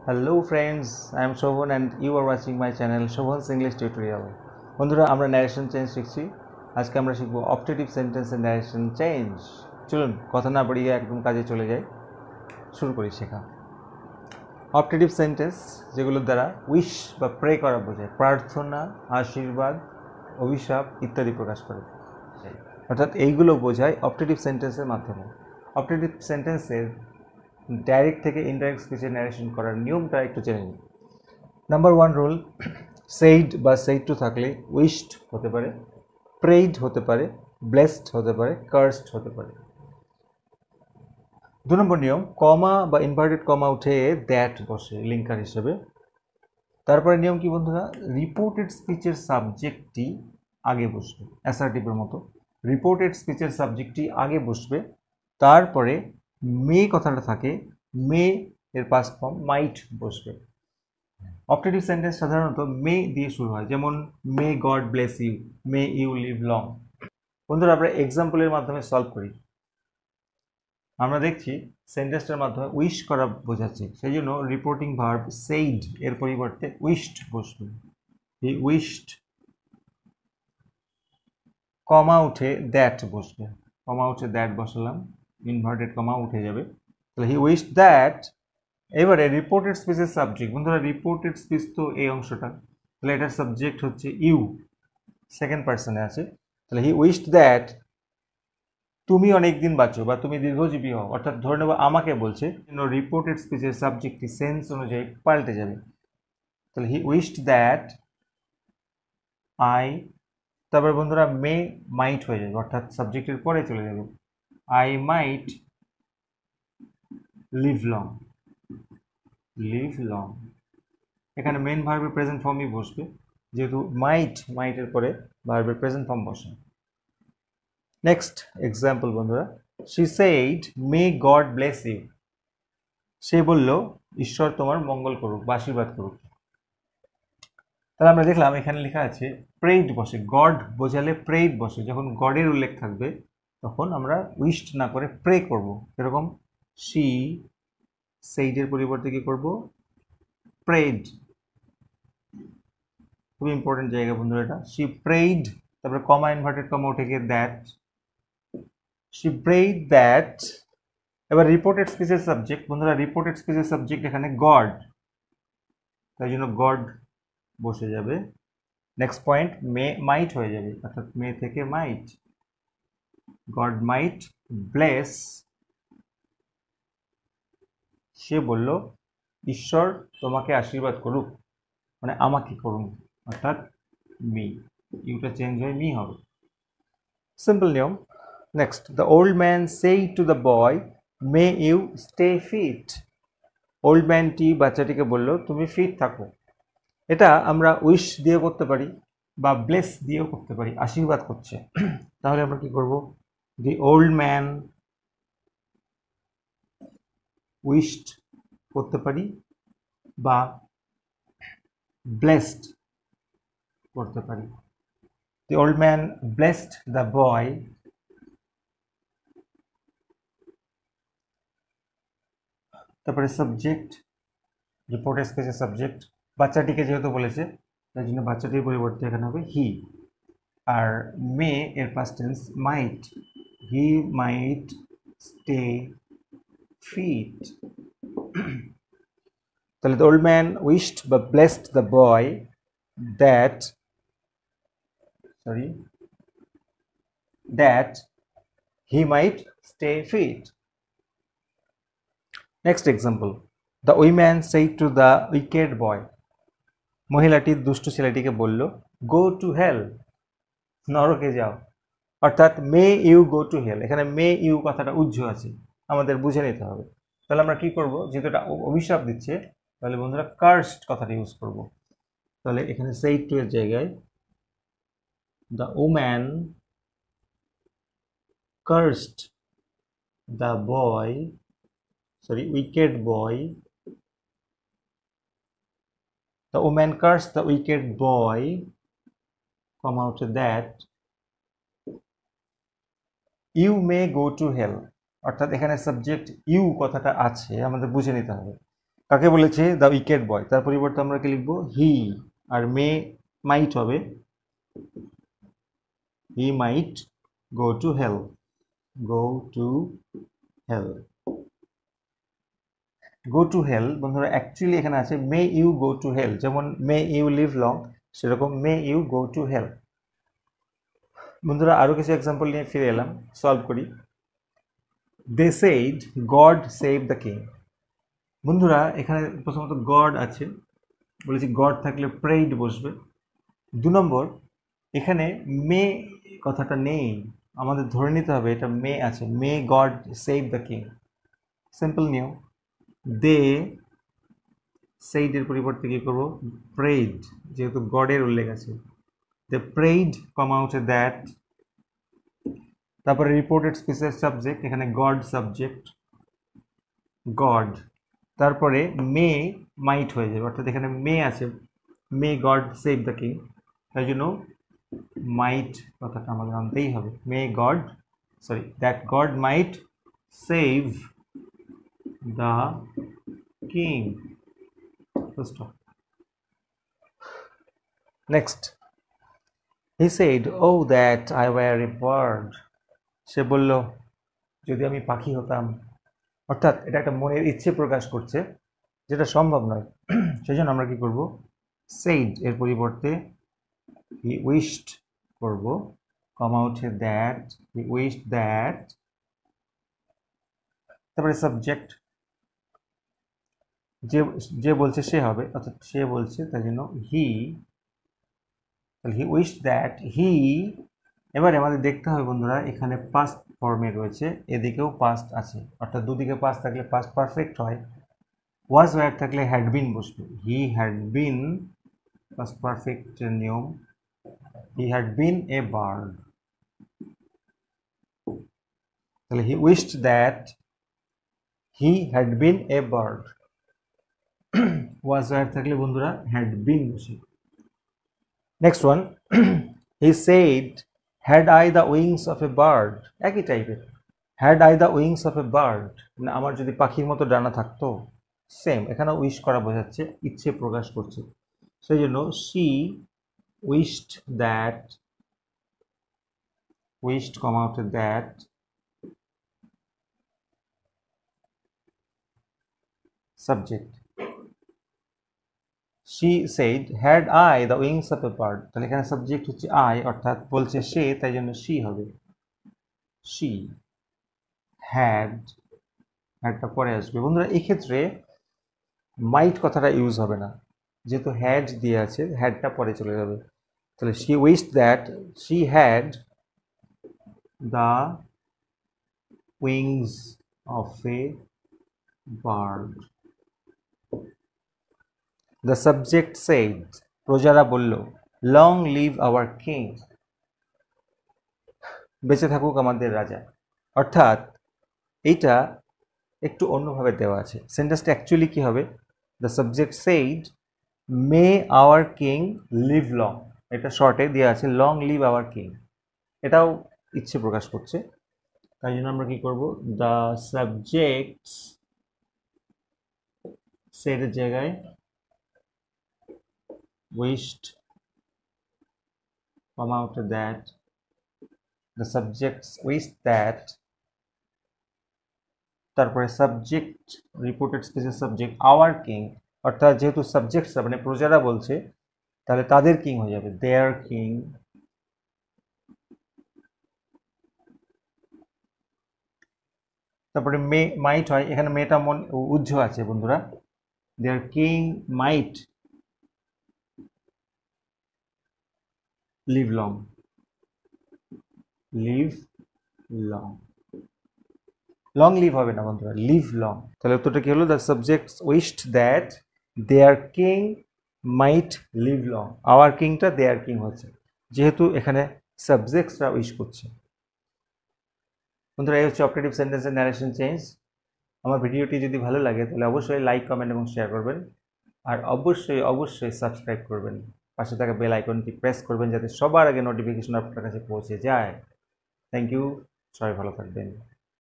Hello friends, I am Shobhan and you are watching my channel Shobhan's English Tutorial. বন্ধুরা আমরা narration change শিখছি। আজকে আমরা শিখব অপটেটিভ সেন্টেন্সের ন্যারেশন চেঞ্জ। চলুন কথা না বাড়িয়ে একদম কাজে চলে যাই, শুরু করি শেখা। অপটেটিভ সেন্টেন্স যেগুলোর দ্বারা উইশ বা প্রে করা বোঝায়, প্রার্থনা, আশীর্বাদ, অভিশাপ ইত্যাদি প্রকাশ করে, অর্থাৎ এইগুলো বোঝায় অপটেটিভ সেন্টেন্সের মাধ্যমে। অপটেটিভ সেন্টেন্সের ডাইরেক্ট থেকে ইনডাইরেক্ট স্পিচে ন্যারেশন করার নিয়মটা একটু জেনে নিই। নাম্বার 1 রুল, সেইড বা সেইড টু থাকলে উইশড হতে পারে, প্রেইড হতে পারে, ব্লেসড হতে পারে, কার্সড হতে পারে। 2 নম্বর নিয়ম, কমা বা ইনভার্টেড কমা উঠে দ্যাট বসে লিঙ্কার হিসেবে। তারপরে নিয়ম কি বন্ধুরা, রিপোর্টেড স্পিচের সাবজেক্টটি আগে বসবে, অ্যাসার্টিভের মতো রিপোর্টেড স্পিচের সাবজেক্টটি আগে বসবে, তারপরে মে কথাটা থাকে, মে এর পাস্ট ফর্ম মাইট বসবে। অপটেটিভ সেন্টেন্স সাধারণত মে দিয়ে শুরু হয়, যেমন may God bless you, may you live long. বন্ধুরা আমরা এক্সাম্পলের মাধ্যমে সলভ করি। আমরা দেখছি সেন্টেন্সটার মাধ্যমে উইশ করা বোঝাচ্ছে, সেই জন্য রিপোর্টিং ভার্ব সেইড এর পরিবর্তে উইশড বসবে। হি উইশড, কমা উঠে দ্যাট বসবে, কমা উঠে দ্যাট বসালাম, ইনভার্টেড কমা উঠে যাবে, তাহলে হি উইশড দ্যাট। এবারে রিপোর্টেড স্পিচের সাবজেক্ট, বন্ধুরা রিপোর্টেড স্পিচ তো এই অংশটা, তাহলে এটার সাবজেক্ট হচ্ছে ইউ, সেকেন্ড পার্সনে আছে, তাহলে হি উইশড দ্যাট তুমি অনেক দিন বাঁচো বা তুমি দীর্ঘজীবী হও, অর্থাৎ ধরে নেব আমাকে বলছে, রিপোর্টেড স্পিচের সাবজেক্টটি সেন্স অনুযায়ী পাল্টে যাবে, তাহলে হি উইশড দ্যাট আই, তারপরে বন্ধুরা মে মাইট হয়ে যাবে, অর্থাৎ সাবজেক্টের পরে চলে যাবে, I might live long, live long. এখানে মেন ভার্বের প্রেজেন্ট ফর্মই বসবে, যেহেতু মাইটের পরে ভার্বের প্রেজেন্ট ফর্ম বসে। নেক্সট এক্সাম্পল বন্ধুরা, she said may God bless you, সে বলল ঈশ্বর তোমার মঙ্গল করুক বা আশীর্বাদ করুক। তাহলে আমরা দেখলাম এখানে লেখা আছে প্রেইড বসে, গড বোঝালে প্রেইড বসে, যখন গডের উল্লেখ থাকবে তখন আমরা উইশড না করে প্রে করব। এরকম শি সেইডের পরিবর্তে কি করব, প্রেইড। খুবই ইম্পর্টেন্ট জায়গা বন্ধুরা এটা, শি প্রেইড, তারপরে কমা ইনভার্টেড কমা উঠে গিয়ে দ্যাট, শি প্রেইড দ্যাট। এবার রিপোর্টেড স্পিচের সাবজেক্ট, বন্ধুরা রিপোর্টেড স্পিচের সাবজেক্ট এখানে গড, তাই জন্য গড বসে যাবে। নেক্সট পয়েন্ট, মে মাইট হয়ে যাবে, অর্থাৎ মে থেকে মাইট, গড মাইট ব্লেস, সে বলল ঈশ্বর তোমাকে আশীর্বাদ করুক, মানে আমাকে করুন, অর্থাৎ মি, ইউটা চেঞ্জ হয়ে মি হবে, সিম্পল নিয়ম। Next, the old man said to the boy may you stay fit, old ম্যানটি বাচ্চাটিকে বলল তুমি ফিট থাকো। এটা আমরা উইশ দিয়ে করতে পারি বা ব্লেস দিয়েও করতে পারি, আশীর্বাদ করছে। তাহলে আমরা কি করব, দি ওল্ড ম্যান উইশড করতে পারি বা ব্লেসড করতে পারি। The old man blessed the boy, তারপরে সাবজেক্ট, রিপোর্টেড স্পিচের সাবজেক্ট, বাচ্চাটিকে যেহেতু বলেছে তাই জন্য বাচ্চাটির পরিবর্তে এখানে হবে হি, আর মে এর পাস্ট টেন্স মাইট, হি মাইট স্টে ফিট। তাহলে the old man wished বা blessed the boy that he might stay fit. Next example, the woman said to the wicked boy, মহিলাটি দুষ্ট ছেলেটিকে বলল go to hell, নরকে যাও, অর্থাৎ may you go to hell। এখানে may you কথাটা উজ্জ্ব আছে, আমাদের বুঝে নিতে হবে। তাহলে আমরা কি করব, যেহেতু এটা অভিশাপ দিচ্ছে তাহলে বন্ধুরা কার্সড কথাটা ইউজ করব। তাহলে এখানে said to এর জায়গায় the woman cursed the wicked boy, the woman cursed the wicked boy, come out that you may go to hell, অর্থাৎ এখানে সাবজেক্ট ইউ কথাটা আছে, আমাদের বুঝে নিতে হবে। কাকে বলেছে? দ্য উইকেড বয়। তার পরিবর্তে আমরা কি লিখবো? হি। আর মে মাইট হবে he might go to hell. Go to hell. Go to hell বন্ধুরা অ্যাকচুয়ালি এখানে আছে মে ইউ গো টু হেল, যেমন মে ইউ লিভ লং, সেরকম may you go to hell. বন্ধুরা আরো কিছু এক্সাম্পল নিয়ে ফিরে এলাম, সলভ করি। They said God save the king. বন্ধুরা এখানে প্রথমত গড আছে, বলেছি গড থাকলে প্রেইড বসবে। 2 নম্বর, এখানে মে কথাটা নেই, আমাদের ধরে নিতে হবে এটা মে আছে, may God save the king. Simple নিয়ম। দে সেইড এর পরিবর্তে কি করব? প্রেইড, যেহেতু গডের উল্লেখ আছে। দে প্রেইড কমা হচ্ছে দ্যাট। তারপরে রিপোর্টেড স্পিচের সাবজেক্ট, এখানে গড সাবজেক্ট, গড। তারপরে মে মাইট হয়ে যাবে, অর্থাৎ এখানে মে আছে, may God save the king, তাই জন্য মাইট কথাটা আমাদের আনতেই হবে। May God, sorry, that God might save the king. Next, he said o that I were a bird. সে বলল যদি আমি পাখি হতাম। অর্থাৎ এটা একটা মনের ইচ্ছে প্রকাশ করছে, যেটা সম্ভব নয়। সেই জন্য আমরা কি করব? সেইড এর পরিবর্তে হি উইশড করব, কমা হচ্ছে দ্যাট, হি উইশড দ্যাট। তারপরে সাবজেক্ট, যে যে বলছে সে হবে, অর্থাৎ সে বলছে, তাই জন্য হি। হি উইশড দ্যাট হি। এবারে আমাদের দেখতে হবে বন্ধুরা, এখানে পাস্ট ফর্মে রয়েছে, এদিকেও পাস্ট আছে, অর্থাৎ দুদিকে পাস্ট থাকলে পাস্ট পারফেক্ট হয়। ওয়াজ ওয়্যার থাকলে হ্যাড বিন বসবে। He had been, past perfect নিয়ম, he had been a bird. তাহলে he wished that he had been a bird. Was were থাকলে বন্ধুরা হ্যাড বিন বসে। Next one, he said had I the wings of a bird. একই টাইপের, had I the wings of a bird, মানে আমার যদি পাখির মতো ডানা থাকতো। সেম, এখানে উইশ করা বোঝাচ্ছে, ইচ্ছে প্রকাশ করছে, সেই জন্য শি উইশড দ্যাট, উইশড কমা হচ্ছে that, subject. She said had I the wings of a bird, তাহলে এখানে সাবজেক্ট হচ্ছে আই, অর্থাৎ বলছে সে, তাই জন্য শি হবে। শি হ্যাড, হ্যাডটা পরে আসবে। বন্ধুরা এক্ষেত্রে মাইট কথাটা ইউজ হবে না, যেহেতু হ্যাড দিয়ে আছে, হ্যাডটা পরে চলে যাবে। তাহলে she wished that she had the wings of a bird. The subject said, প্রজারা বলল, লং লিভ আওয়ার কিং, বেঁচে থাকুক আমাদের রাজা। অর্থাৎ এইটা একটু অন্যভাবে দেওয়া আছে। সেন্টেন্সটা অ্যাকচুয়ালি কি হবে? The subject said may our king live long, এটা শর্টে দেওয়া আছে লং লিভ আওয়ার কিং, এটাও ইচ্ছে প্রকাশ করছে, তাই জন্য আমরা কি করব? দ্য সাবজেক্টস সেডের জায়গায় wished comma after that, the subjects wish that, তারপরে সাবজেক্ট রিপোর্টেড স্পেসের সাবজেক্ট আওয়ার কিং, অর্থাৎ যেহেতু সাবজেক্টসরা মানে প্রজারা বলছে, তাহলে তাদের কিং হয়ে যাবে দেয়ার কিং। তারপরে মে মাইট হয়, এখানে মেটা মন উজ্জ্ব আছে বন্ধুরা, their king might live long, live long, long live হবে না বন্ধুরা, লিভ লং। তাহলে উত্তরটা কি হলো? The subjects wished that their king might live long. Our কিংটা দেয়ার কিং হচ্ছে, যেহেতু এখানে সাবজেক্টসরা উইশ করছে। বন্ধুরা এই হচ্ছে অপারেটিভ সেন্টেন্সের ন্যারেশন চেঞ্জ। আমার ভিডিওটি যদি ভালো লাগে তাহলে অবশ্যই লাইক, কমেন্ট এবং শেয়ার করবেন, আর অবশ্যই অবশ্যই সাবস্ক্রাইব করবেন। পাশে থাকা বেল আইকনটি প্রেস করবেন যাতে সবার আগে নোটিফিকেশন আপনার কাছে পৌঁছে যায়। থ্যাংক ইউ, সবাই ভালো থাকবেন।